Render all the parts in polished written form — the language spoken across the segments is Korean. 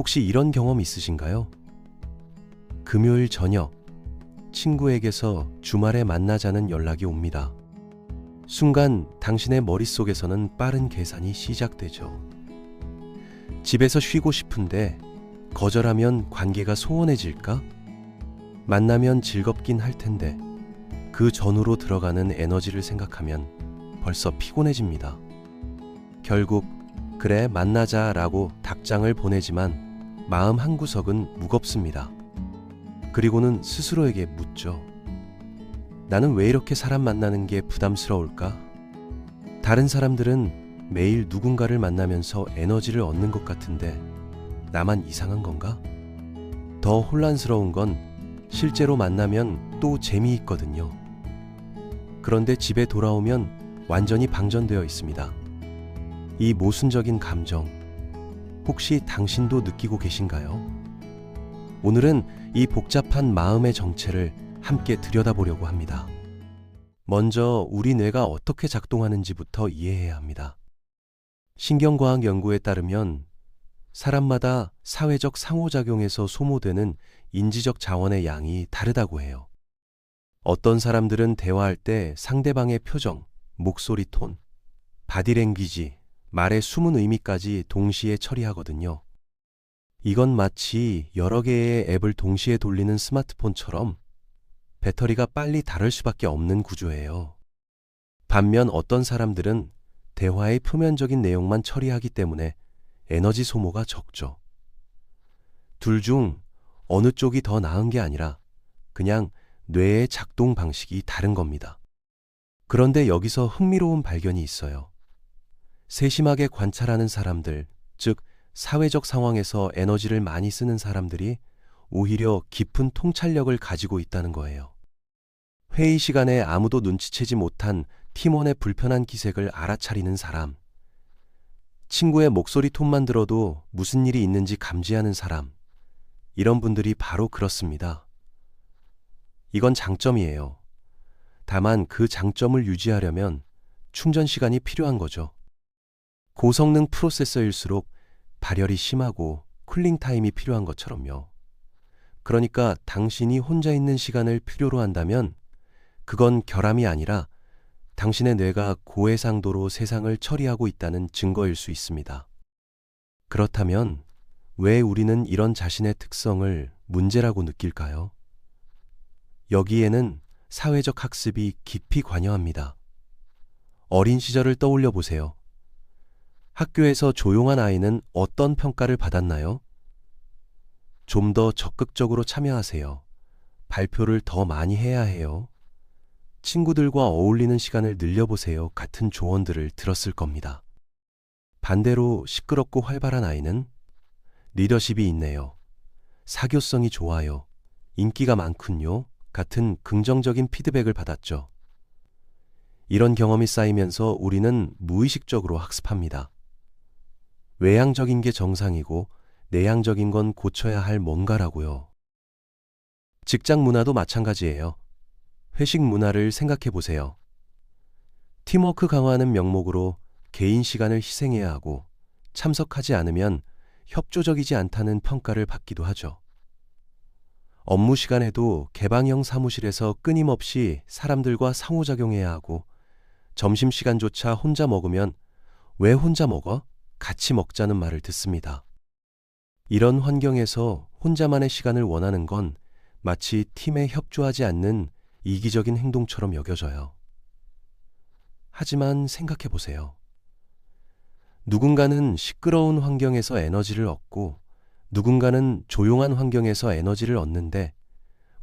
혹시 이런 경험 있으신가요? 금요일 저녁, 친구에게서 주말에 만나자는 연락이 옵니다. 순간 당신의 머릿속에서는 빠른 계산이 시작되죠. 집에서 쉬고 싶은데 거절하면 관계가 소원해질까? 만나면 즐겁긴 할 텐데 그 전후로 들어가는 에너지를 생각하면 벌써 피곤해집니다. 결국 그래 만나자라고 답장을 보내지만 마음 한구석은 무겁습니다. 그리고는 스스로에게 묻죠. 나는 왜 이렇게 사람 만나는 게 부담스러울까? 다른 사람들은 매일 누군가를 만나면서 에너지를 얻는 것 같은데 나만 이상한 건가? 더 혼란스러운 건 실제로 만나면 또 재미있거든요. 그런데 집에 돌아오면 완전히 방전되어 있습니다. 이 모순적인 감정, 혹시 당신도 느끼고 계신가요? 오늘은 이 복잡한 마음의 정체를 함께 들여다보려고 합니다. 먼저 우리 뇌가 어떻게 작동하는지부터 이해해야 합니다. 신경과학 연구에 따르면 사람마다 사회적 상호작용에서 소모되는 인지적 자원의 양이 다르다고 해요. 어떤 사람들은 대화할 때 상대방의 표정, 목소리 톤, 바디랭귀지, 말의 숨은 의미까지 동시에 처리하거든요. 이건 마치 여러 개의 앱을 동시에 돌리는 스마트폰처럼 배터리가 빨리 닳을 수밖에 없는 구조예요. 반면 어떤 사람들은 대화의 표면적인 내용만 처리하기 때문에 에너지 소모가 적죠. 둘 중 어느 쪽이 더 나은 게 아니라 그냥 뇌의 작동 방식이 다른 겁니다. 그런데 여기서 흥미로운 발견이 있어요. 세심하게 관찰하는 사람들, 즉 사회적 상황에서 에너지를 많이 쓰는 사람들이 오히려 깊은 통찰력을 가지고 있다는 거예요. 회의 시간에 아무도 눈치채지 못한 팀원의 불편한 기색을 알아차리는 사람, 친구의 목소리 톤만 들어도 무슨 일이 있는지 감지하는 사람, 이런 분들이 바로 그렇습니다. 이건 장점이에요. 다만 그 장점을 유지하려면 충전 시간이 필요한 거죠. 고성능 프로세서일수록 발열이 심하고 쿨링 타임이 필요한 것처럼요. 그러니까 당신이 혼자 있는 시간을 필요로 한다면 그건 결함이 아니라 당신의 뇌가 고해상도로 세상을 처리하고 있다는 증거일 수 있습니다. 그렇다면 왜 우리는 이런 자신의 특성을 문제라고 느낄까요? 여기에는 사회적 학습이 깊이 관여합니다. 어린 시절을 떠올려 보세요. 학교에서 조용한 아이는 어떤 평가를 받았나요? 좀 더 적극적으로 참여하세요. 발표를 더 많이 해야 해요. 친구들과 어울리는 시간을 늘려보세요. 같은 조언들을 들었을 겁니다. 반대로 시끄럽고 활발한 아이는 리더십이 있네요. 사교성이 좋아요. 인기가 많군요. 같은 긍정적인 피드백을 받았죠. 이런 경험이 쌓이면서 우리는 무의식적으로 학습합니다. 외향적인 게 정상이고 내향적인 건 고쳐야 할 뭔가라고요. 직장 문화도 마찬가지예요. 회식 문화를 생각해 보세요. 팀워크 강화하는 명목으로 개인 시간을 희생해야 하고 참석하지 않으면 협조적이지 않다는 평가를 받기도 하죠. 업무 시간에도 개방형 사무실에서 끊임없이 사람들과 상호작용해야 하고 점심시간조차 혼자 먹으면 왜 혼자 먹어? 같이 먹자는 말을 듣습니다. 이런 환경에서 혼자만의 시간을 원하는 건 마치 팀에 협조하지 않는 이기적인 행동처럼 여겨져요. 하지만 생각해 보세요. 누군가는 시끄러운 환경에서 에너지를 얻고 누군가는 조용한 환경에서 에너지를 얻는데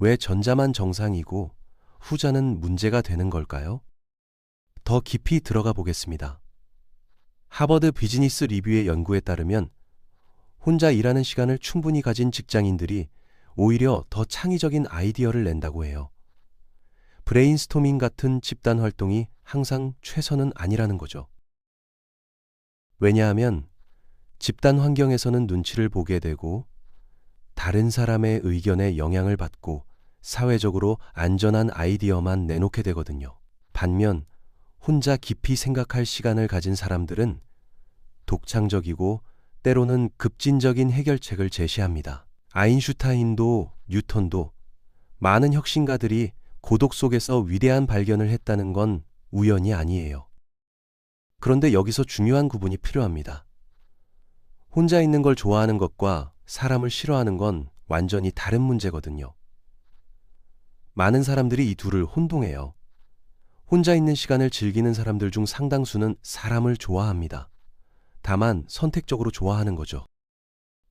왜 전자만 정상이고 후자는 문제가 되는 걸까요? 더 깊이 들어가 보겠습니다. 하버드 비즈니스 리뷰의 연구에 따르면 혼자 일하는 시간을 충분히 가진 직장인들이 오히려 더 창의적인 아이디어를 낸다고 해요. 브레인스토밍 같은 집단 활동이 항상 최선은 아니라는 거죠. 왜냐하면 집단 환경에서는 눈치를 보게 되고 다른 사람의 의견에 영향을 받고 사회적으로 안전한 아이디어만 내놓게 되거든요. 반면 혼자 깊이 생각할 시간을 가진 사람들은 독창적이고 때로는 급진적인 해결책을 제시합니다. 아인슈타인도 뉴턴도 많은 혁신가들이 고독 속에서 위대한 발견을 했다는 건 우연이 아니에요. 그런데 여기서 중요한 구분이 필요합니다. 혼자 있는 걸 좋아하는 것과 사람을 싫어하는 건 완전히 다른 문제거든요. 많은 사람들이 이 둘을 혼동해요. 혼자 있는 시간을 즐기는 사람들 중 상당수는 사람을 좋아합니다. 다만 선택적으로 좋아하는 거죠.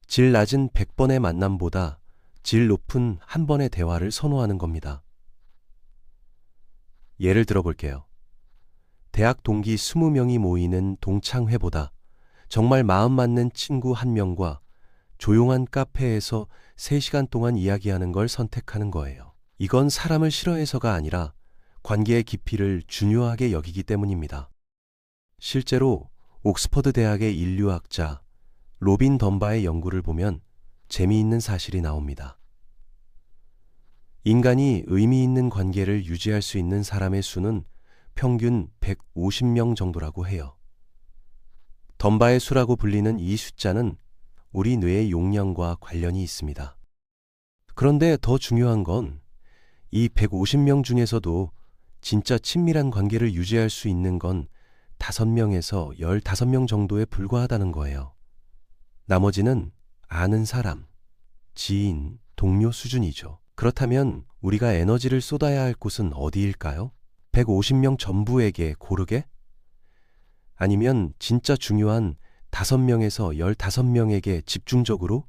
질 낮은 100번의 만남보다 질 높은 한 번의 대화를 선호하는 겁니다. 예를 들어 볼게요. 대학 동기 20명이 모이는 동창회보다 정말 마음 맞는 친구 한 명과 조용한 카페에서 3시간 동안 이야기하는 걸 선택하는 거예요. 이건 사람을 싫어해서가 아니라 관계의 깊이를 중요하게 여기기 때문입니다. 실제로 옥스퍼드 대학의 인류학자 로빈 덤바의 연구를 보면 재미있는 사실이 나옵니다. 인간이 의미 있는 관계를 유지할 수 있는 사람의 수는 평균 150명 정도라고 해요. 덤바의 수라고 불리는 이 숫자는 우리 뇌의 용량과 관련이 있습니다. 그런데 더 중요한 건 이 150명 중에서도 진짜 친밀한 관계를 유지할 수 있는 건 5명에서 15명 정도에 불과하다는 거예요. 나머지는 아는 사람, 지인, 동료 수준이죠. 그렇다면 우리가 에너지를 쏟아야 할 곳은 어디일까요? 150명 전부에게 고르게? 아니면 진짜 중요한 5명에서 15명에게 집중적으로?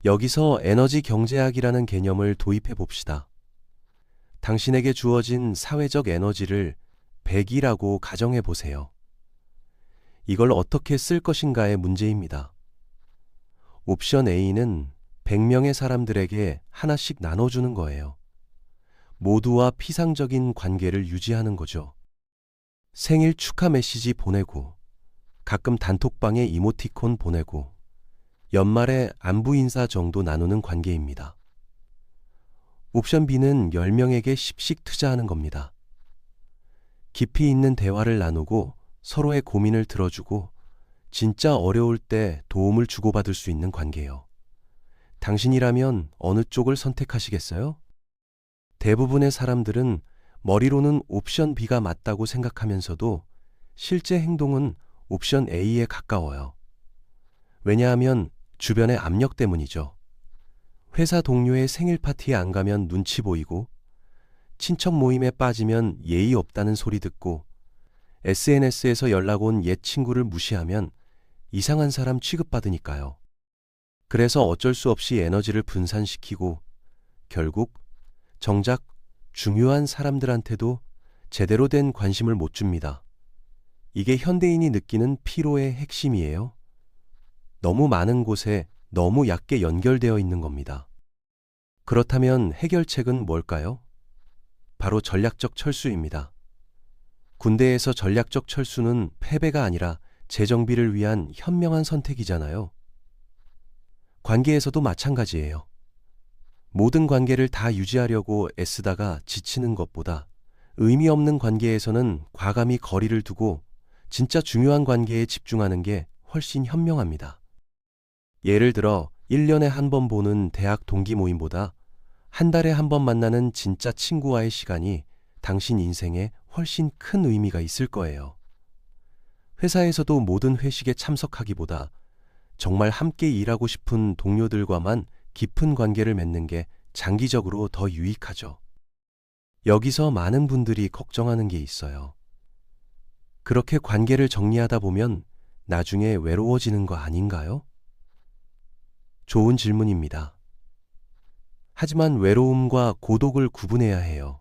여기서 에너지 경제학이라는 개념을 도입해 봅시다. 당신에게 주어진 사회적 에너지를 100이라고 가정해 보세요. 이걸 어떻게 쓸 것인가의 문제입니다. 옵션 A는 100명의 사람들에게 하나씩 나눠주는 거예요. 모두와 피상적인 관계를 유지하는 거죠. 생일 축하 메시지 보내고, 가끔 단톡방에 이모티콘 보내고, 연말에 안부 인사 정도 나누는 관계입니다. 옵션 B는 10명에게 10씩 투자하는 겁니다. 깊이 있는 대화를 나누고 서로의 고민을 들어주고 진짜 어려울 때 도움을 주고받을 수 있는 관계예요. 당신이라면 어느 쪽을 선택하시겠어요? 대부분의 사람들은 머리로는 옵션 B가 맞다고 생각하면서도 실제 행동은 옵션 A에 가까워요. 왜냐하면 주변의 압력 때문이죠. 회사 동료의 생일 파티에 안 가면 눈치 보이고, 친척 모임에 빠지면 예의 없다는 소리 듣고, SNS에서 연락 온 옛 친구를 무시하면 이상한 사람 취급받으니까요. 그래서 어쩔 수 없이 에너지를 분산시키고 결국 정작 중요한 사람들한테도 제대로 된 관심을 못 줍니다. 이게 현대인이 느끼는 피로의 핵심이에요. 너무 많은 곳에 너무 얕게 연결되어 있는 겁니다. 그렇다면 해결책은 뭘까요? 바로 전략적 철수입니다. 군대에서 전략적 철수는 패배가 아니라 재정비를 위한 현명한 선택이잖아요. 관계에서도 마찬가지예요. 모든 관계를 다 유지하려고 애쓰다가 지치는 것보다 의미 없는 관계에서는 과감히 거리를 두고 진짜 중요한 관계에 집중하는 게 훨씬 현명합니다. 예를 들어 1년에 한 번 보는 대학 동기 모임보다 한 달에 한 번 만나는 진짜 친구와의 시간이 당신 인생에 훨씬 큰 의미가 있을 거예요. 회사에서도 모든 회식에 참석하기보다 정말 함께 일하고 싶은 동료들과만 깊은 관계를 맺는 게 장기적으로 더 유익하죠. 여기서 많은 분들이 걱정하는 게 있어요. 그렇게 관계를 정리하다 보면 나중에 외로워지는 거 아닌가요? 좋은 질문입니다. 하지만 외로움과 고독을 구분해야 해요.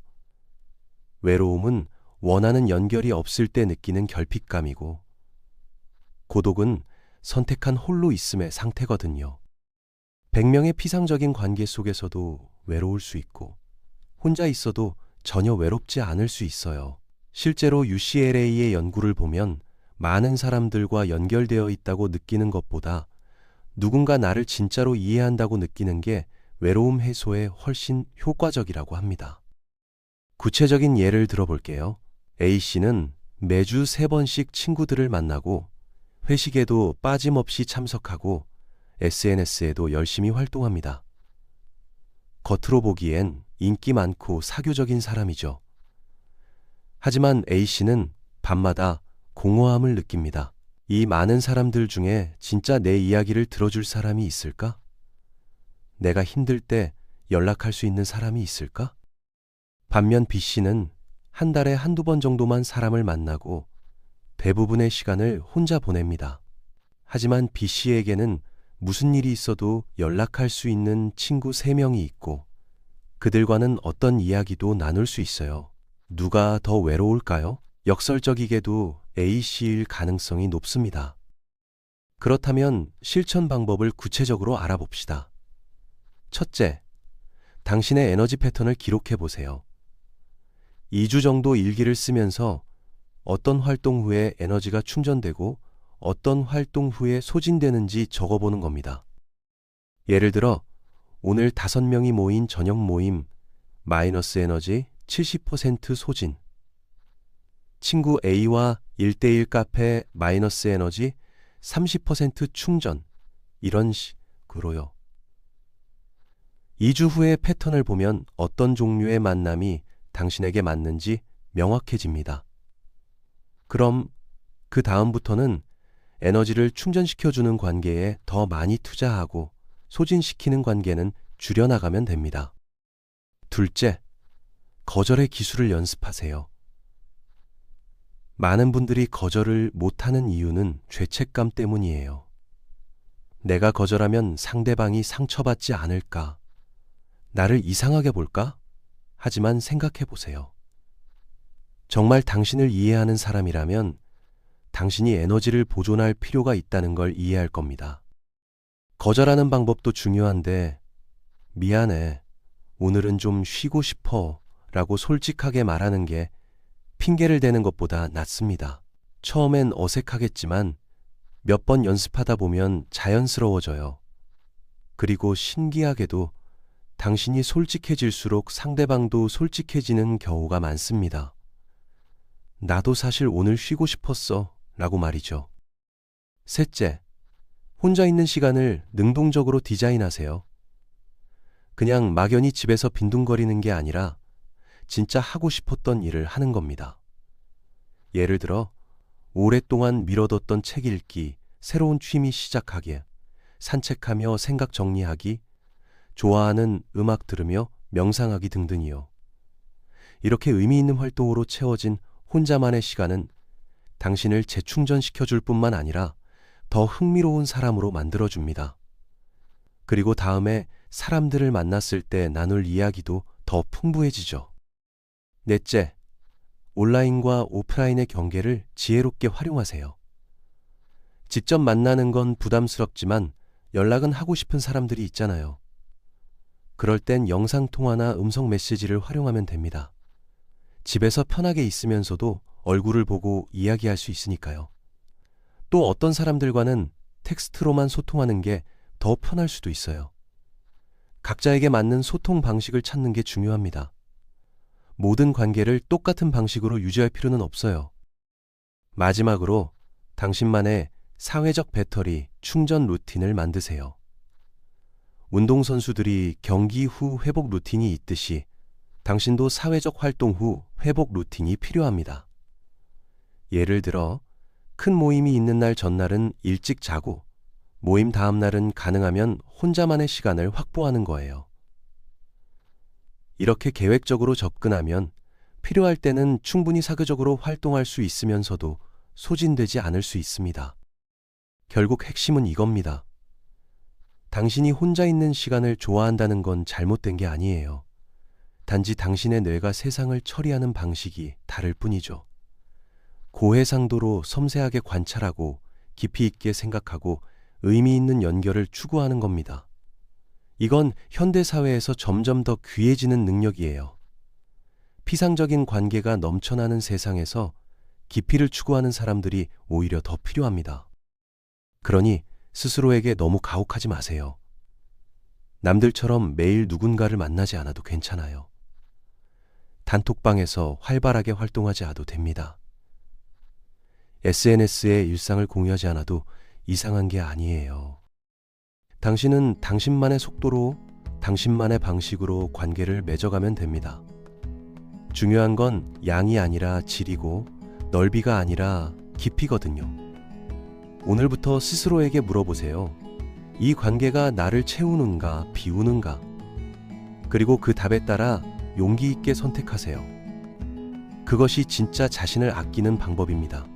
외로움은 원하는 연결이 없을 때 느끼는 결핍감이고, 고독은 선택한 홀로 있음의 상태거든요. 100명의 피상적인 관계 속에서도 외로울 수 있고, 혼자 있어도 전혀 외롭지 않을 수 있어요. 실제로 UCLA의 연구를 보면 많은 사람들과 연결되어 있다고 느끼는 것보다 누군가 나를 진짜로 이해한다고 느끼는 게 외로움 해소에 훨씬 효과적이라고 합니다. 구체적인 예를 들어볼게요. A씨는 매주 3번씩 친구들을 만나고 회식에도 빠짐없이 참석하고 SNS에도 열심히 활동합니다. 겉으로 보기엔 인기 많고 사교적인 사람이죠. 하지만 A씨는 밤마다 공허함을 느낍니다. 이 많은 사람들 중에 진짜 내 이야기를 들어줄 사람이 있을까? 내가 힘들 때 연락할 수 있는 사람이 있을까? 반면 B씨는 한 달에 한두 번 정도만 사람을 만나고 대부분의 시간을 혼자 보냅니다. 하지만 B씨에게는 무슨 일이 있어도 연락할 수 있는 친구 3명이 있고 그들과는 어떤 이야기도 나눌 수 있어요. 누가 더 외로울까요? 역설적이게도 A씨일 가능성이 높습니다. 그렇다면 실천 방법을 구체적으로 알아봅시다. 첫째, 당신의 에너지 패턴을 기록해 보세요. 2주 정도 일기를 쓰면서 어떤 활동 후에 에너지가 충전되고 어떤 활동 후에 소진되는지 적어보는 겁니다. 예를 들어 오늘 5명이 모인 저녁 모임 마이너스 에너지 70% 소진, 친구 A와 1대1 카페 마이너스 에너지 30% 충전, 이런 식으로요. 2주 후의 패턴을 보면 어떤 종류의 만남이 당신에게 맞는지 명확해집니다. 그럼 그 다음부터는 에너지를 충전시켜주는 관계에 더 많이 투자하고 소진시키는 관계는 줄여나가면 됩니다. 둘째, 거절의 기술을 연습하세요. 많은 분들이 거절을 못하는 이유는 죄책감 때문이에요. 내가 거절하면 상대방이 상처받지 않을까? 나를 이상하게 볼까? 하지만 생각해 보세요. 정말 당신을 이해하는 사람이라면 당신이 에너지를 보존할 필요가 있다는 걸 이해할 겁니다. 거절하는 방법도 중요한데, 미안해, 오늘은 좀 쉬고 싶어 라고 솔직하게 말하는 게 핑계를 대는 것보다 낫습니다. 처음엔 어색하겠지만 몇 번 연습하다 보면 자연스러워져요. 그리고 신기하게도 당신이 솔직해질수록 상대방도 솔직해지는 경우가 많습니다. 나도 사실 오늘 쉬고 싶었어 라고 말이죠. 셋째, 혼자 있는 시간을 능동적으로 디자인하세요. 그냥 막연히 집에서 빈둥거리는 게 아니라 진짜 하고 싶었던 일을 하는 겁니다. 예를 들어 오랫동안 미뤄뒀던 책 읽기, 새로운 취미 시작하기, 산책하며 생각 정리하기, 좋아하는 음악 들으며 명상하기 등등이요. 이렇게 의미 있는 활동으로 채워진 혼자만의 시간은 당신을 재충전시켜줄 뿐만 아니라 더 흥미로운 사람으로 만들어줍니다. 그리고 다음에 사람들을 만났을 때 나눌 이야기도 더 풍부해지죠. 넷째, 온라인과 오프라인의 경계를 지혜롭게 활용하세요. 직접 만나는 건 부담스럽지만 연락은 하고 싶은 사람들이 있잖아요. 그럴 땐 영상통화나 음성 메시지를 활용하면 됩니다. 집에서 편하게 있으면서도 얼굴을 보고 이야기할 수 있으니까요. 또 어떤 사람들과는 텍스트로만 소통하는 게 더 편할 수도 있어요. 각자에게 맞는 소통 방식을 찾는 게 중요합니다. 모든 관계를 똑같은 방식으로 유지할 필요는 없어요. 마지막으로 당신만의 사회적 배터리 충전 루틴을 만드세요. 운동선수들이 경기 후 회복 루틴이 있듯이 당신도 사회적 활동 후 회복 루틴이 필요합니다. 예를 들어 큰 모임이 있는 날 전날은 일찍 자고 모임 다음 날은 가능하면 혼자만의 시간을 확보하는 거예요. 이렇게 계획적으로 접근하면 필요할 때는 충분히 사교적으로 활동할 수 있으면서도 소진되지 않을 수 있습니다. 결국 핵심은 이겁니다. 당신이 혼자 있는 시간을 좋아한다는 건 잘못된 게 아니에요. 단지 당신의 뇌가 세상을 처리하는 방식이 다를 뿐이죠. 고해상도로 섬세하게 관찰하고 깊이 있게 생각하고 의미 있는 연결을 추구하는 겁니다. 이건 현대사회에서 점점 더 귀해지는 능력이에요. 피상적인 관계가 넘쳐나는 세상에서 깊이를 추구하는 사람들이 오히려 더 필요합니다. 그러니 스스로에게 너무 가혹하지 마세요. 남들처럼 매일 누군가를 만나지 않아도 괜찮아요. 단톡방에서 활발하게 활동하지 않아도 됩니다. SNS에 일상을 공유하지 않아도 이상한 게 아니에요. 당신은 당신만의 속도로, 당신만의 방식으로 관계를 맺어가면 됩니다. 중요한 건 양이 아니라 질이고 넓이가 아니라 깊이거든요. 오늘부터 스스로에게 물어보세요. 이 관계가 나를 채우는가, 비우는가? 그리고 그 답에 따라 용기 있게 선택하세요. 그것이 진짜 자신을 아끼는 방법입니다.